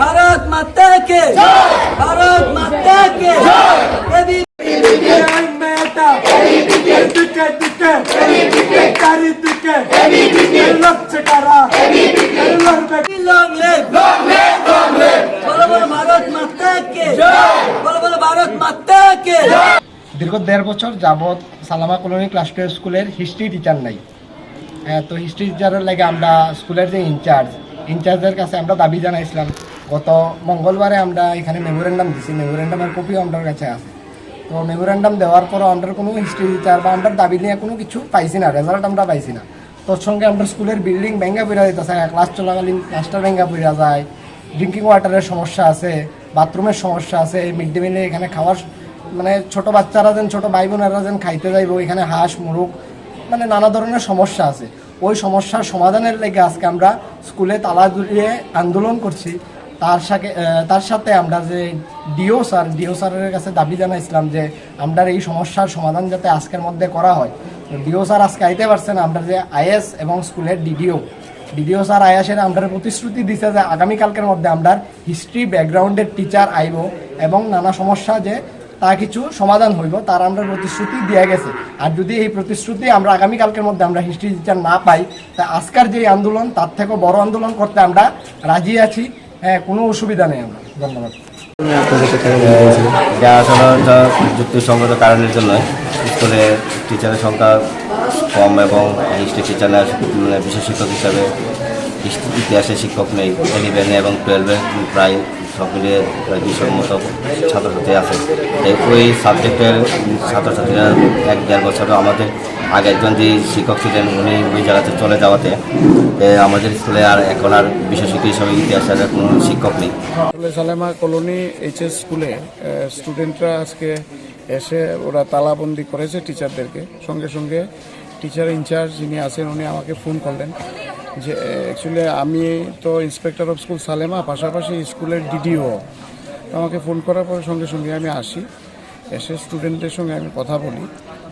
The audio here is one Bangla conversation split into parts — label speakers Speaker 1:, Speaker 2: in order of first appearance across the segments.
Speaker 1: भारत माता के भारत माता के भारत माता के भारत माता के।
Speaker 2: দীর্ঘ 1.5 বছর যাবৎ সালামা কলোনি ক্লাস 12 স্কুলের হিস্ট্রি টিচার নাই। তো হিস্ট্রি টিচারের লাগে আমরা স্কুলের যে ইনচার্জের কাছে আমরা দাবি জানাইছিলাম। গত মঙ্গলবারে আমরা এখানে মেমোরেন্ডাম দিছি, মেমোরেন্ডামের কপিও আমাদের কাছে আছে। তো মেমোরেন্ডাম দেওয়ার পরও আমরা কোনো হিস্ট্রি টিচার বা আমরা দাবি নিয়ে কোনো কিছু পাইছি না, রেজাল্ট আমরা পাইছি না। তোর সঙ্গে আমরা স্কুলের বিল্ডিং ভেঙে পড়া যেতেছে, ক্লাস চলাকালীন ক্লাসটা ভেঙে পড়া যায়, ড্রিঙ্কিং ওয়াটারের সমস্যা আছে, বাথরুমের সমস্যা আছে, মিড ডে মিলে এখানে খাওয়ার মানে ছোটো বাচ্চারা যেন ছোটো ভাই বোনেরা যেন খাইতে যাইব, এখানে হাঁস মুরগ মানে নানা ধরনের সমস্যা আছে। ওই সমস্যার সমাধানের লেগে আজকে আমরা স্কুলে তালা ঝুলিয়ে আন্দোলন করছি। তার সাথে আমরা যে ডিও স্যারের কাছে দাবি জানাইছিলাম যে আমরা এই সমস্যার সমাধান যাতে আজকের মধ্যে করা হয়। ডিও স্যার আজকে আইতে পারছে না। আমরা যে আইএস এবং স্কুলের ডিডিও স্যার আইএসের আমরা প্রতিশ্রুতি দিছে যে আগামীকালকের মধ্যে আমরা হিস্ট্রি ব্যাকগ্রাউন্ডের টিচার আইব এবং নানা সমস্যা যে তা কিছু সমাধান হইব তার আমরা প্রতিশ্রুতি দিয়ে গেছে। আর যদি এই প্রতিশ্রুতি আমরা আগামীকালকের মধ্যে আমরা হিস্ট্রি টিচার না পাই, তা আজকের যে আন্দোলন তার থেকেও বড় আন্দোলন করতে আমরা রাজি আছি। হ্যাঁ, কোনো অসুবিধা নেই। আমরা ধন্যবাদ।
Speaker 3: যুক্তিসঙ্গত কারণের জন্য স্কুলে টিচারের সংখ্যা কম এবং হিস্ট্রি টিচার মানে বিশেষ শিক্ষক হিসাবে ইতিহাসের শিক্ষক নেই। 11 এবং 12 প্রায় সব মিলিয়ে প্রায় 200-র মতো ছাত্রছাত্রী আছে। ওই সাবজেক্টের ছাত্রছাত্রীরা 1-1.5 বছরও আমাদের আগে একজন যে শিক্ষক ছিলেন উনি ওই জায়গাতে চলে যাওয়াতে আমাদের স্কুলে আর এখন আর বিশেষ শিক্ষক হিসাবে ইতিহাসের কোনো শিক্ষক নেই।
Speaker 4: সালামা কলোনি এইচএস স্কুলে স্টুডেন্টরা আজকে এসে ওরা তালাবন্দি করেছে টিচারদেরকে। সঙ্গে সঙ্গে টিচার ইনচার্জ যিনি আছেন উনি আমাকে ফোন করলেন যে অ্যাকচুয়ালি আমি তো ইন্সপেক্টর অফ স্কুল সালেমা, পাশাপাশি স্কুলের ডিডিও। আমাকে ফোন করার পরে সঙ্গে সঙ্গে আমি আসি, এসে স্টুডেন্টদের সঙ্গে আমি কথা বলি।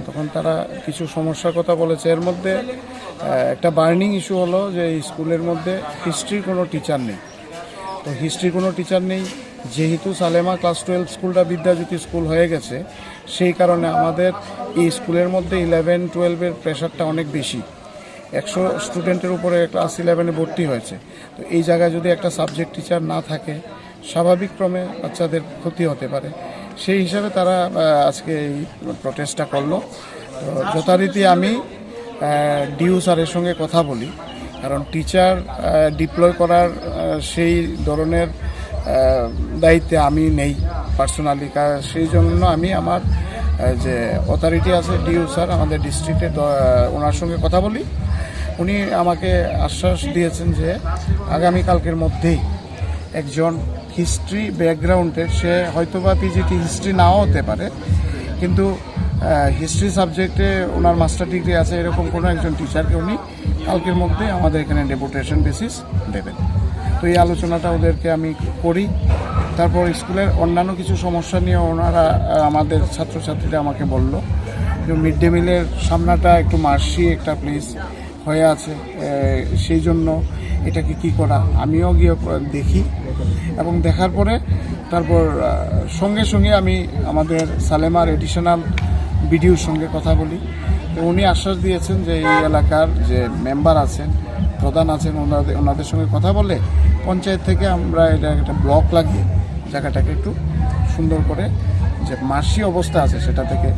Speaker 4: তখন তারা কিছু সমস্যার কথা বলেছে। এর মধ্যে একটা বার্নিং ইস্যু হলো যে স্কুলের মধ্যে হিস্ট্রির কোনো টিচার নেই। তো হিস্ট্রির কোনো টিচার নেই যেহেতু সালেমা ক্লাস 12 স্কুলটা বিদ্যাজ্যোতি স্কুল হয়ে গেছে, সেই কারণে আমাদের এই স্কুলের মধ্যে 11-12-এর প্রেশারটা অনেক বেশি। 100 স্টুডেন্টের উপরে ক্লাস 11-এ ভর্তি হয়েছে। তো এই জায়গায় যদি একটা সাবজেক্ট টিচার না থাকে স্বাভাবিক ক্রমে বাচ্চাদের ক্ষতি হতে পারে। সেই হিসাবে তারা আজকে এই প্রটেস্টটা করলো। তো যথারীতি আমি ডিও স্যারের সঙ্গে কথা বলি, কারণ টিচার ডিপ্লয় করার সেই ধরনের দায়িত্বে আমি নেই পার্সোনালি। সেই জন্য আমি আমার যে অথরিটি আছে ডিও স্যার আমাদের ডিস্ট্রিক্টে, ওনার সঙ্গে কথা বলি। উনি আমাকে আশ্বাস দিয়েছেন যে আগামীকালকের মধ্যেই একজন হিস্ট্রি ব্যাকগ্রাউন্ডের, সে হয়তোবা পিজিটি হিস্ট্রি নাও হতে পারে, কিন্তু হিস্ট্রি সাবজেক্টে ওনার মাস্টার ডিগ্রি আছে, এরকম কোনো একজন টিচারকে উনি কালকের মধ্যে আমাদের এখানে ডেপুটেশন বেসিস দেবেন। তো এই আলোচনাটা ওদেরকে আমি করি। তারপর স্কুলের অন্যান্য কিছু সমস্যা নিয়ে ওনারা আমাদের ছাত্রছাত্রীরা আমাকে বলল যে মিড ডে মিলের সামনাটা একটু মার্সি একটা প্লেস হয়ে আছে, সেই জন্য এটাকে কি করা। আমিও গিয়ে দেখি এবং দেখার পরে তারপর সঙ্গে সঙ্গে আমি আমাদের সালেমার এডিশনাল বিডিওর সঙ্গে কথা বলি। তো উনি আশ্বাস দিয়েছেন যে এই এলাকার যে মেম্বার আছেন, প্রধান আছেন, ওনাদের সঙ্গে কথা বলে পঞ্চায়েত থেকে আমরা এটা একটা ব্লক লাগিয়ে জায়গাটাকে একটু সুন্দর করে যে মার্সি অবস্থা আছে সেটা থেকে